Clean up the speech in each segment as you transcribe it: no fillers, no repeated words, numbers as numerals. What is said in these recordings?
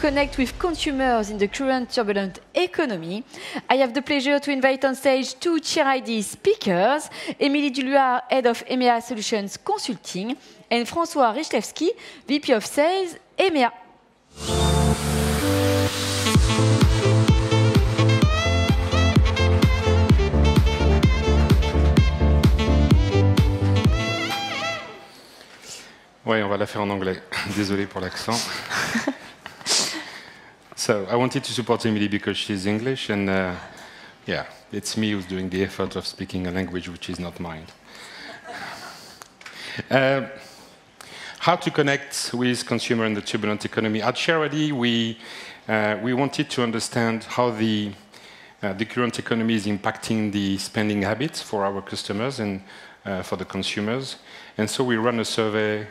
connect with consumers in the current turbulent economy. I have the pleasure to invite on stage two SheerID speakers, Émilie Duluard, Head of EMEA Solutions Consulting, and François Rychlewski, VP of Sales, EMEA. Oui, on va la faire en anglais. Désolé pour l'accent. So I wanted to support Emily because she's English, and yeah, it's me who's doing the effort of speaking a language which is not mine. How to connect with consumer in the turbulent economy? At SheerID, we wanted to understand how the current economy is impacting the spending habits for our customers and for the consumers. And so we run a survey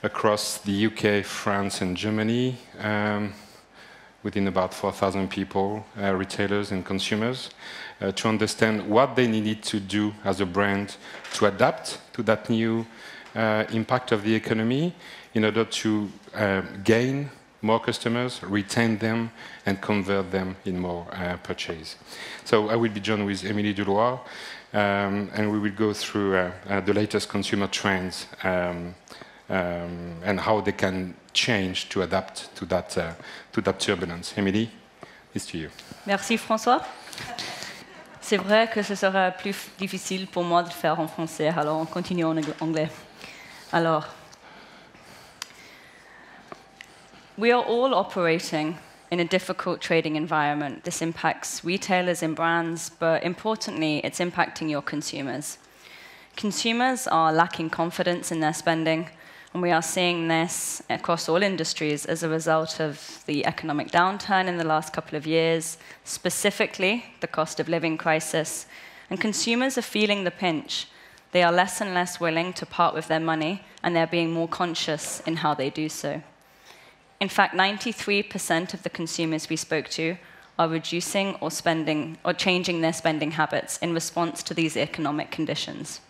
across the UK, France, and Germany, within about 4,000 people, retailers and consumers, to understand what they needed to do as a brand to adapt to that new impact of the economy in order to gain more customers, retain them, and convert them in more purchase. So I will be joined with Émilie Duluard, and we will go through the latest consumer trends and how they can change to adapt to that turbulence. Émilie, it's to you. Merci François. C'est vrai que ce sera plus difficile pour moi de le faire en français, alors on continue en anglais. Alors, we are all operating in a difficult trading environment. This impacts retailers and brands, but importantly, it's impacting your consumers. Consumers are lacking confidence in their spending, and we are seeing this across all industries as a result of the economic downturn in the last couple of years, specifically the cost of living crisis. And consumers are feeling the pinch. They are less and less willing to part with their money, and they're being more conscious in how they do so. In fact, 93% of the consumers we spoke to are reducing or changing their spending habits in response to these economic conditions.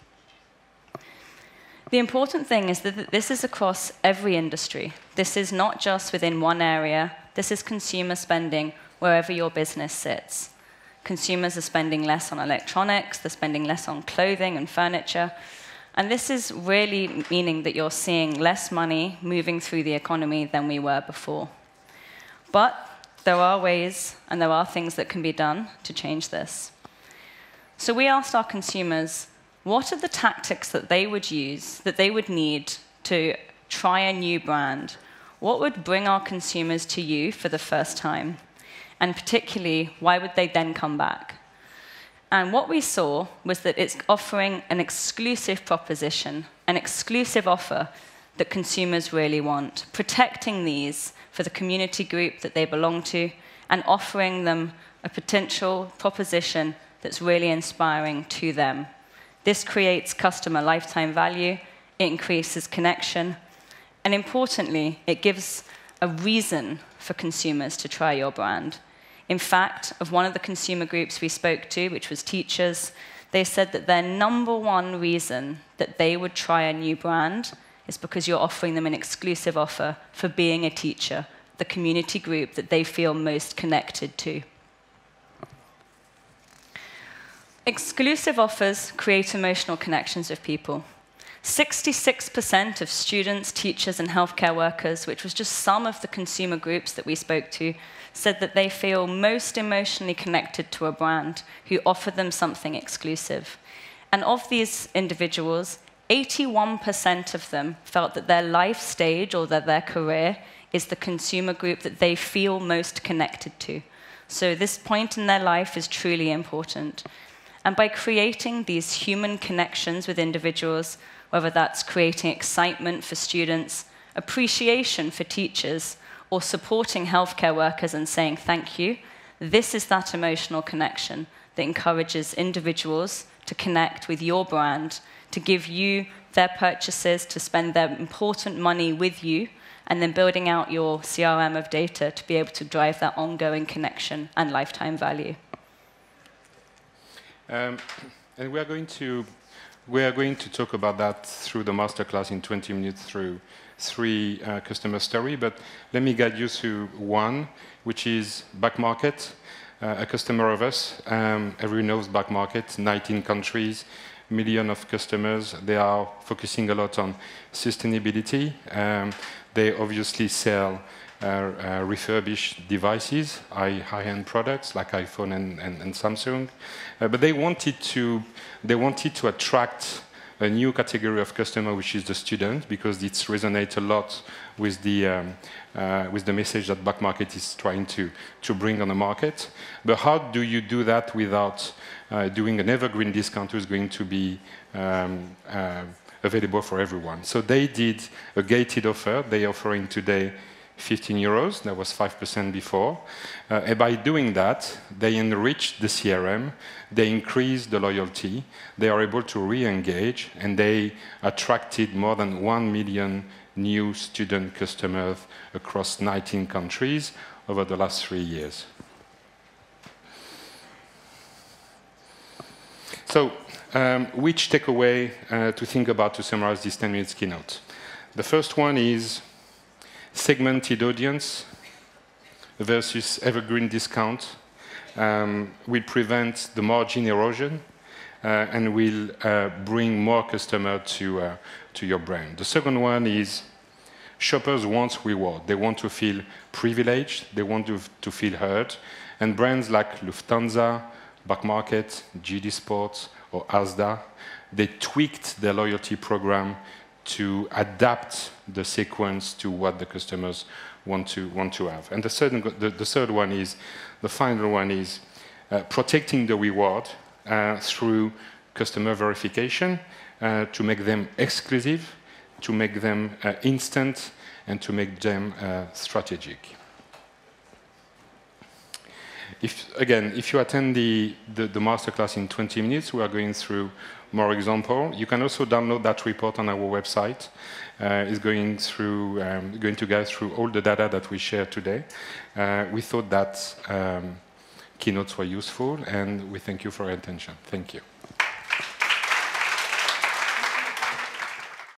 The important thing is that this is across every industry. This is not just within one area. This is consumer spending wherever your business sits. Consumers are spending less on electronics, they're spending less on clothing and furniture, and this is really meaning that you're seeing less money moving through the economy than we were before. But there are ways and there are things that can be done to change this. So we asked our consumers, what are the tactics that they would use, that they would need to try a new brand? What would bring our consumers to you for the first time? And particularly, why would they then come back? And what we saw was that it's offering an exclusive proposition, an exclusive offer that consumers really want, protecting these for the community group that they belong to, and offering them a potential proposition that's really inspiring to them. This creates customer lifetime value, it increases connection, and importantly, it gives a reason for consumers to try your brand. In fact, of one of the consumer groups we spoke to, which was teachers, they said that their #1 reason that they would try a new brand is because you're offering them an exclusive offer for being a teacher, the community group that they feel most connected to. Exclusive offers create emotional connections with people. 66% of students, teachers, and healthcare workers, which was just some of the consumer groups that we spoke to, said that they feel most emotionally connected to a brand who offered them something exclusive. And of these individuals, 81% of them felt that their life stage or their career is the consumer group that they feel most connected to. So this point in their life is truly important. And by creating these human connections with individuals, whether that's creating excitement for students, appreciation for teachers, or supporting healthcare workers and saying thank you, this is that emotional connection that encourages individuals to connect with your brand, to give you their purchases, to spend their important money with you, and then building out your CRM of data to be able to drive that ongoing connection and lifetime value. And we are going to we are going to talk about that through the masterclass in 20 minutes through 3 customer stories, but let me guide you through one, which is back market, a customer of us. Everyone knows back market, 19 countries, million of customers. They are focusing a lot on sustainability. They obviously sell refurbished devices, high-end products like iPhone and Samsung, but they wanted to attract a new category of customer, which is the student, because it resonates a lot with the message that back market is trying to bring on the market. But how do you do that without doing an evergreen discount who's going to be available for everyone? So they did a gated offer. They're offering today 15 euros. That was 5% before. And by doing that, they enriched the CRM, they increased the loyalty, they are able to re-engage, and they attracted more than 1 million new student customers across 19 countries over the last 3 years. So, which takeaway to think about to summarize this 10 minutes keynote? The first one is segmented audience versus evergreen discount will prevent the margin erosion and will bring more customers to your brand. The second one is shoppers want reward. They want to feel privileged. They want to feel heard. And brands like Lufthansa, Back Market, GD Sports, or Asda, they tweaked their loyalty program to adapt the sequence to what the customers want to have. And the third one is, the final one is protecting the reward through customer verification to make them exclusive, to make them instant, and to make them strategic. If you attend the masterclass in 20 minutes, we are going through more examples. You can also download that report on our website. It's going to go through all the data that we share today. We thought that keynotes were useful, and we thank you for your attention. Thank you.